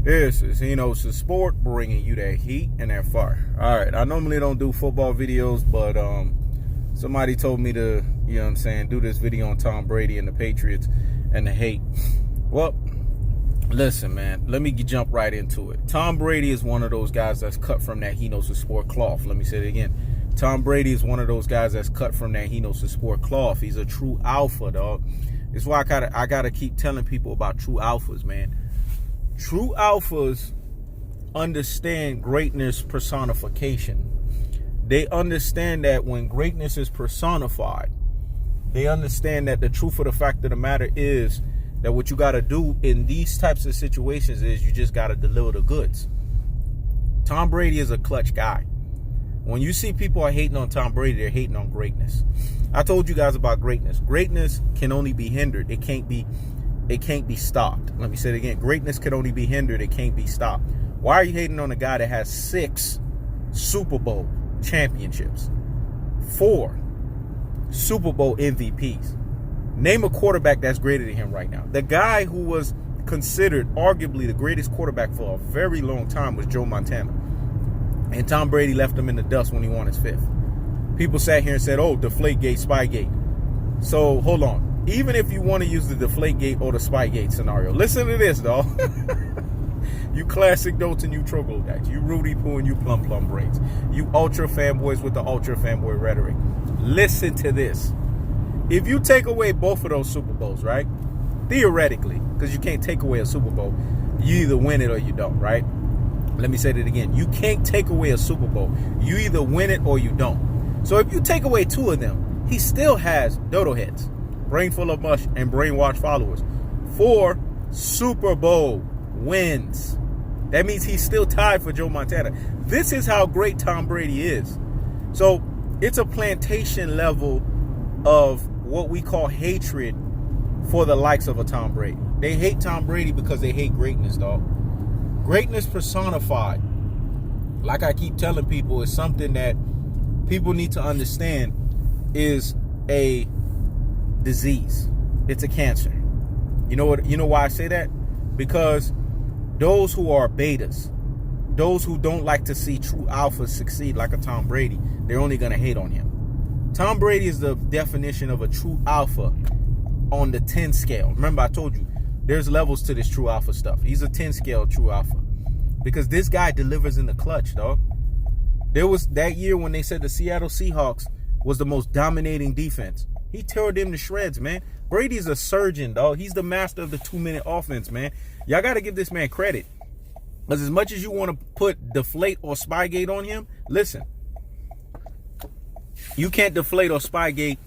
This is Hino's Sport, bringing you that heat and that fire. All right, I normally don't do football videos, but somebody told me to, do this video on Tom Brady and the Patriots and the hate. Well, listen, man, let me jump right into it. Tom Brady is one of those guys that's cut from that Hino's Sport cloth. Let me say it again. Tom Brady is one of those guys that's cut from that Hino's Sport cloth. He's a true alpha, dog. It's why I gotta keep telling people about true alphas, man. True alphas understand greatness personification. They understand that when greatness is personified, they understand that the truth of the fact of the matter is that what you got to do in these types of situations is you just got to deliver the goods. Tom Brady is a clutch guy. When you see people are hating on Tom Brady, they're hating on greatness. I told you guys about greatness. Greatness can only be hindered. It can't be stopped. Let me say it again. Greatness can only be hindered. It can't be stopped. Why are you hating on a guy that has 6 Super Bowl championships, 4 Super Bowl MVPs? Name a quarterback that's greater than him right now. The guy who was considered arguably the greatest quarterback for a very long time was Joe Montana. And Tom Brady left him in the dust when he won his 5th. People sat here and said, oh, Deflategate, Spygate. So hold on. Even if you want to use the Deflategate or the Spygate scenario, listen to this, dog. You classic notes and you troglodytes. You Rudy Poo and you plum brains. You ultra fanboys with the ultra fanboy rhetoric. Listen to this. If you take away both of those Super Bowls, right? Theoretically, because you can't take away a Super Bowl, you either win it or you don't, right? Let me say that again. You can't take away a Super Bowl. You either win it or you don't. So if you take away 2 of them, he still has dodo heads, brain full of mush, and brainwashed followers. 4 Super Bowl wins. That means he's still tied for Joe Montana. This is how great Tom Brady is. So it's a plantation level of what we call hatred for the likes of a Tom Brady. They hate Tom Brady because they hate greatness, dog. Greatness personified, like I keep telling people, is something that people need to understand is a disease. It's a cancer. You know why I say that? Because those who are betas, those who don't like to see true alphas succeed like a Tom Brady, they're only going to hate on him. Tom Brady is the definition of a true alpha on the 10 scale. Remember, I told you, there's levels to this true alpha stuff. He's a 10 scale true alpha because this guy delivers in the clutch, dog. There was that year when they said the Seattle Seahawks was the most dominating defense. He tore them to shreds, man. Brady's a surgeon, dog. He's the master of the 2-minute offense, man. Y'all got to give this man credit. Because as much as you want to put Deflate or Spygate on him, listen, you can't deflate or Spygate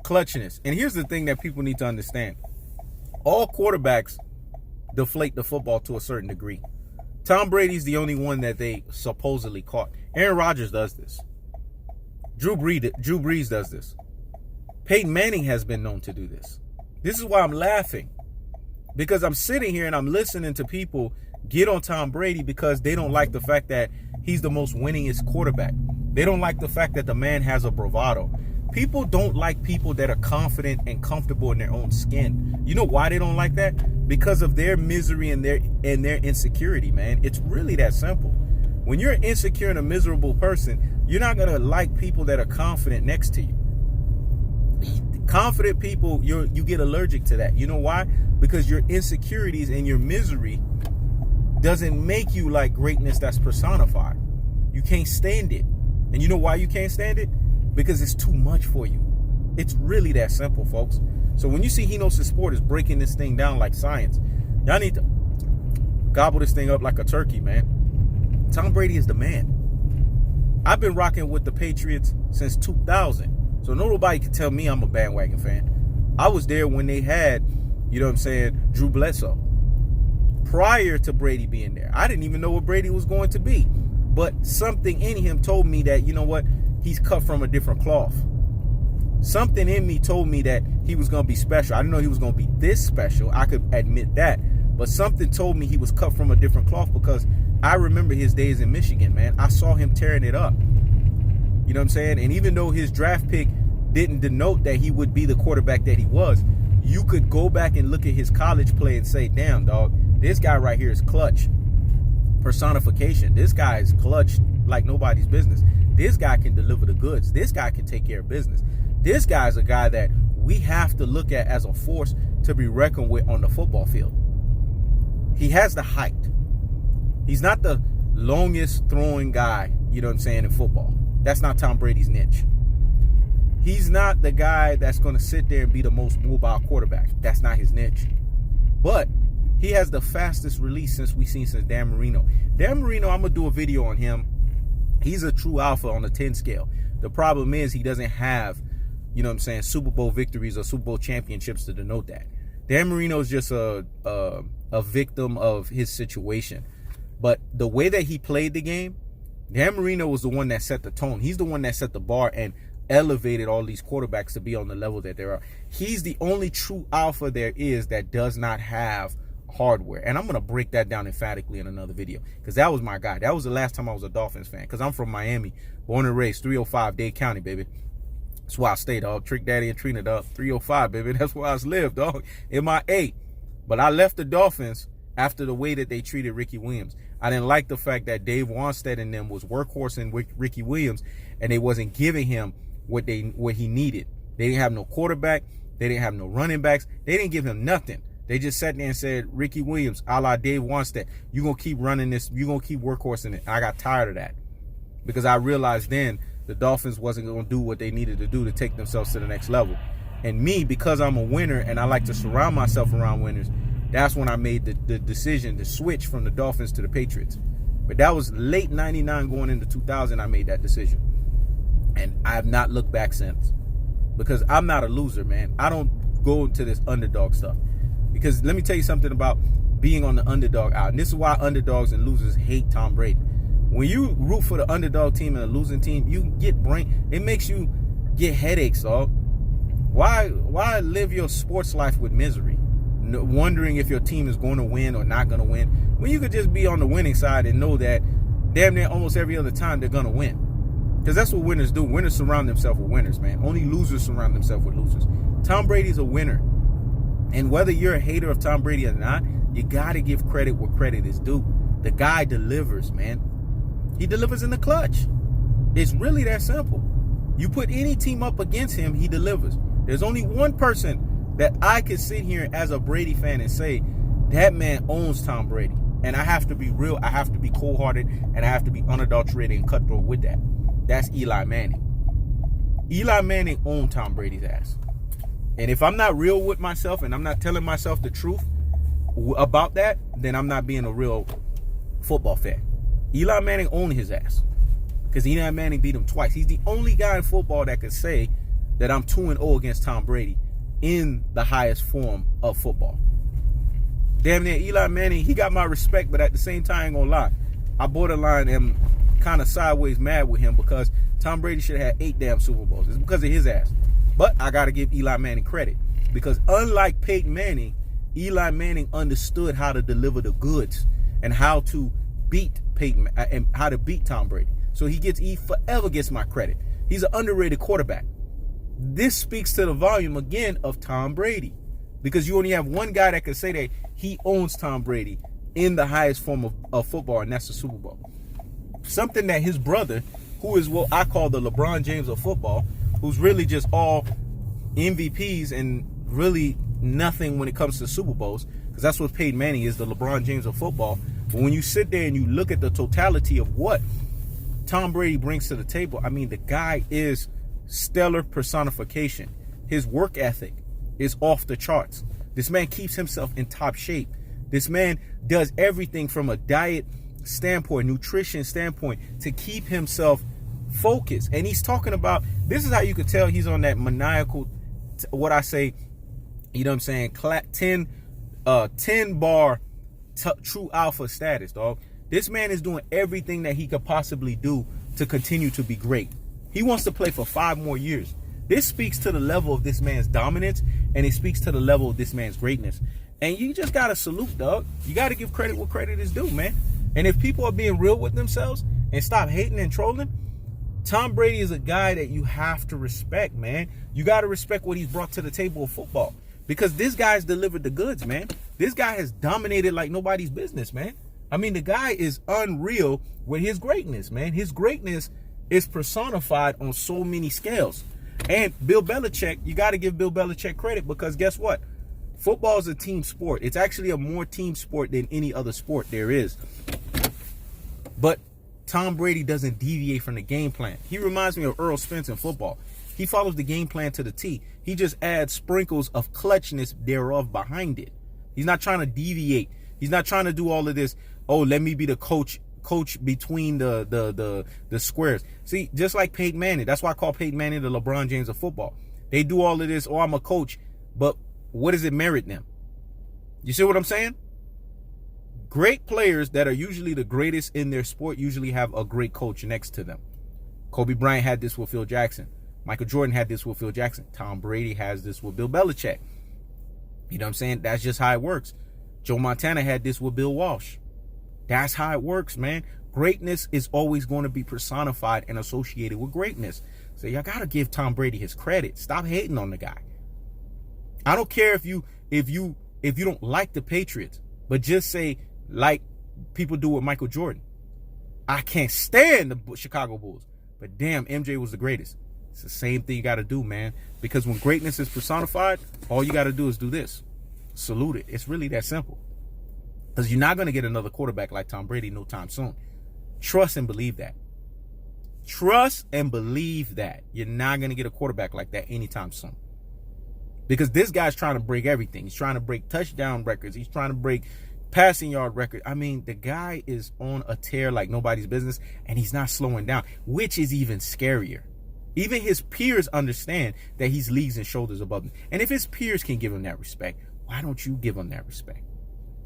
clutchness. And here's the thing that people need to understand. All quarterbacks deflate the football to a certain degree. Tom Brady's the only one that they supposedly caught. Aaron Rodgers does this. Drew Brees does this. Peyton Manning has been known to do this. This is why I'm laughing. Because I'm sitting here and I'm listening to people get on Tom Brady because they don't like the fact that he's the most winningest quarterback. They don't like the fact that the man has a bravado. People don't like people that are confident and comfortable in their own skin. You know why they don't like that? Because of their misery and their insecurity, man. It's really that simple. When you're insecure and a miserable person, you're not going to like people that are confident next to you. Confident people, you get allergic to that. You know why? Because your insecurities and your misery doesn't make you like greatness that's personified. You can't stand it. And you know why you can't stand it? Because it's too much for you. It's really that simple, folks. So when you see Hino's Sport is breaking this thing down like science, y'all need to gobble this thing up like a turkey, man. Tom Brady is the man. I've been rocking with the Patriots since 2000. So nobody can tell me I'm a bandwagon fan. I was there when they had, Drew Bledsoe. Prior to Brady being there. I didn't even know what Brady was going to be. But something in him told me that, you know what? He's cut from a different cloth. Something in me told me that he was going to be special. I didn't know he was going to be this special. I could admit that. But something told me he was cut from a different cloth because I remember his days in Michigan, man. I saw him tearing it up. You know what I'm saying? And even though his draft pick didn't denote that he would be the quarterback that he was, you could go back and look at his college play and say, damn, dog, this guy right here is clutch. personification. This guy is clutch like nobody's business. This guy can deliver the goods. This guy can take care of business. This guy's a guy that we have to look at as a force to be reckoned with on the football field. He has the height. He's not the longest throwing guy, you know what I'm saying, in football. That's not Tom Brady's niche. He's not the guy that's going to sit there and be the most mobile quarterback. That's not his niche. But he has the fastest release since Dan Marino. Dan Marino, I'm going to do a video on him. He's a true alpha on the 10 scale. The problem is he doesn't have, you know what I'm saying, Super Bowl victories or Super Bowl championships to denote that. Dan Marino is just a victim of his situation. But the way that he played the game, Dan Marino was the one that set the tone. He's the one that set the bar and elevated all these quarterbacks to be on the level that they are. He's the only true alpha there is that does not have hardware. And I'm going to break that down emphatically in another video, because that was my guy. That was the last time I was a Dolphins fan, because I'm from Miami, born and raised, 305 Dade County, baby. That's where I stay, dog. Trick Daddy and Trina, dog. 305, baby. That's where I lived, dog. MIA. But I left the Dolphins after the way that they treated Ricky Williams. I didn't like the fact that Dave Wanstead and them was workhorsing with Ricky Williams, and they wasn't giving him what he needed. They didn't have no quarterback. They didn't have no running backs. They didn't give him nothing. They just sat there and said, Ricky Williams, a la Dave Wanstead, you're going to keep running this. You're going to keep workhorsing it. I got tired of that, because I realized then the Dolphins wasn't going to do what they needed to do to take themselves to the next level. And me, because I'm a winner and I like to surround myself around winners, that's when I made the decision to switch from the Dolphins to the Patriots. But that was late 99 going into 2000, I made that decision. And I have not looked back since. Because I'm not a loser, man. I don't go into this underdog stuff. Because let me tell you something about being on the underdog out. And this is why underdogs and losers hate Tom Brady. When you root for the underdog team and a losing team, you get it makes you get headaches, dog. Why live your sports life with misery? Wondering if your team is going to win or not going to win, when you could just be on the winning side and know that damn near almost every other time they're going to win. Because that's what winners do. Winners surround themselves with winners, man. Only losers surround themselves with losers. Tom Brady's a winner. And whether you're a hater of Tom Brady or not, you got to give credit where credit is due. The guy delivers, man. He delivers in the clutch. It's really that simple. You put any team up against him, he delivers. There's only one person that I could sit here as a Brady fan and say, that man owns Tom Brady. And I have to be real, I have to be cold-hearted, and I have to be unadulterated and cutthroat with that. That's Eli Manning. Eli Manning owned Tom Brady's ass. And if I'm not real with myself and I'm not telling myself the truth about that, then I'm not being a real football fan. Eli Manning owned his ass, because Eli Manning beat him twice. He's the only guy in football that could say that I'm 2-0 against Tom Brady in the highest form of football. Damn near Eli Manning, he got my respect, but at the same time, I ain't gonna lie, I borderline am kind of sideways mad with him, because Tom Brady should have had 8 damn Super Bowls. It's because of his ass. But I got to give Eli Manning credit, because unlike Peyton Manning, Eli Manning understood how to deliver the goods and how to beat Peyton and how to beat Tom Brady. So he forever gets my credit. He's an underrated quarterback. This speaks to the volume again of Tom Brady, because you only have one guy that can say that he owns Tom Brady in the highest form of football, and that's the Super Bowl. Something that his brother, who is what I call the LeBron James of football, who's really just all MVPs and really nothing when it comes to Super Bowls, because that's what Peyton Manning is, the LeBron James of football. But when you sit there and you look at the totality of what Tom Brady brings to the table, I mean, the guy is stellar personification. His work ethic is off the charts. This man keeps himself in top shape. This man does everything from a diet standpoint, nutrition standpoint, to keep himself focused. And he's talking about, this is how you could tell he's on that maniacal, what I say, you know what I'm saying, 10 bar true alpha status, dog. This man is doing everything that he could possibly do to continue to be great. He wants to play for 5 more years. This speaks to the level of this man's dominance, and it speaks to the level of this man's greatness. And you just got to salute, dog. You got to give credit where credit is due, man. And if people are being real with themselves and stop hating and trolling, Tom Brady is a guy that you have to respect, man. You got to respect what he's brought to the table of football, because this guy's delivered the goods, man. This guy has dominated like nobody's business, man. I mean, the guy is unreal with his greatness, man. His greatness is personified on so many scales. And Bill Belichick, you got to give Bill Belichick credit, because guess what? Football is a team sport. It's actually a more team sport than any other sport there is. But Tom Brady doesn't deviate from the game plan. He reminds me of Earl Spence in football. He follows the game plan to the T. He just adds sprinkles of clutchness thereof behind it. He's not trying to deviate. He's not trying to do all of this, oh, let me be the coach between the squares. See, just like Peyton Manning. That's why I call Peyton Manning the LeBron James of football. They do all of this, oh, I'm a coach, but what does it merit them? You see what I'm saying? Great players that are usually the greatest in their sport usually have a great coach next to them. Kobe Bryant had this with Phil Jackson. Michael Jordan had this with Phil Jackson. Tom Brady has this with Bill Belichick. You know what I'm saying? That's just how it works. Joe Montana had this with Bill Walsh. That's how it works, man. Greatness is always going to be personified and associated with greatness. So y'all got to give Tom Brady his credit. Stop hating on the guy. I don't care if you don't like the Patriots, but just say, like people do with Michael Jordan, I can't stand the Chicago Bulls, but damn, MJ was the greatest. It's the same thing you got to do, man. Because when greatness is personified, all you got to do is do this. Salute it. It's really that simple. Because you're not going to get another quarterback like Tom Brady no time soon. Trust and believe that. Trust and believe that. You're not going to get a quarterback like that anytime soon. Because this guy's trying to break everything. He's trying to break touchdown records. He's trying to break passing yard record. I mean, the guy is on a tear like nobody's business, and he's not slowing down, which is even scarier. Even his peers understand that he's leagues and shoulders above them. And if his peers can give him that respect, why don't you give him that respect?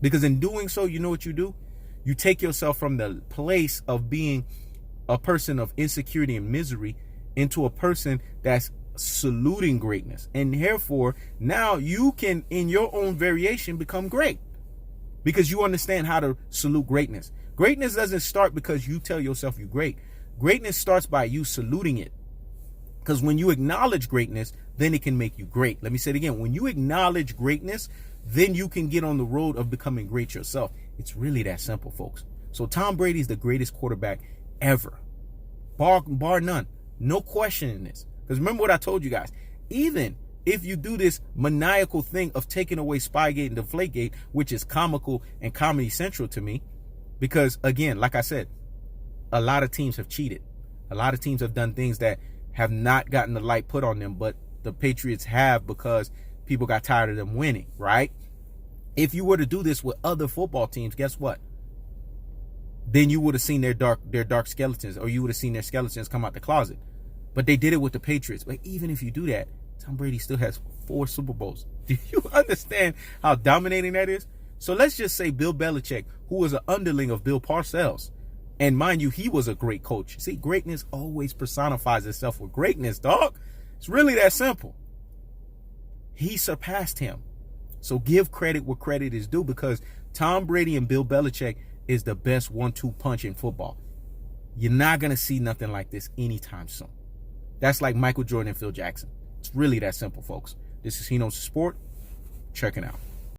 Because in doing so, you know what you do? You take yourself from the place of being a person of insecurity and misery into a person that's saluting greatness. And therefore, now you can, in your own variation, become great. Because you understand how to salute greatness. Greatness doesn't start because you tell yourself you're great. Greatness starts by you saluting it. Because when you acknowledge greatness, then it can make you great. Let me say it again. When you acknowledge greatness, then you can get on the road of becoming great yourself. It's really that simple, folks. So Tom Brady is the greatest quarterback ever. Bar none. No question in this. Because remember what I told you guys. Even if you do this maniacal thing of taking away Spygate and Deflategate, which is comical and Comedy Central to me, because again, like I said, a lot of teams have cheated. A lot of teams have done things that have not gotten the light put on them, but the Patriots have, because people got tired of them winning, right? If you were to do this with other football teams, guess what? Then you would have seen their dark skeletons, or you would have seen their skeletons come out the closet. But they did it with the Patriots. But even if you do that, Tom Brady still has 4 Super Bowls. Do you understand how dominating that is? So let's just say Bill Belichick, who was an underling of Bill Parcells, and mind you, he was a great coach. See, greatness always personifies itself with greatness, dog. It's really that simple. He surpassed him. So give credit where credit is due, because Tom Brady and Bill Belichick is the best 1-2 punch in football. You're not going to see nothing like this anytime soon. That's like Michael Jordan and Phil Jackson. It's really that simple, folks. This is He Knows the Sport. Check it out.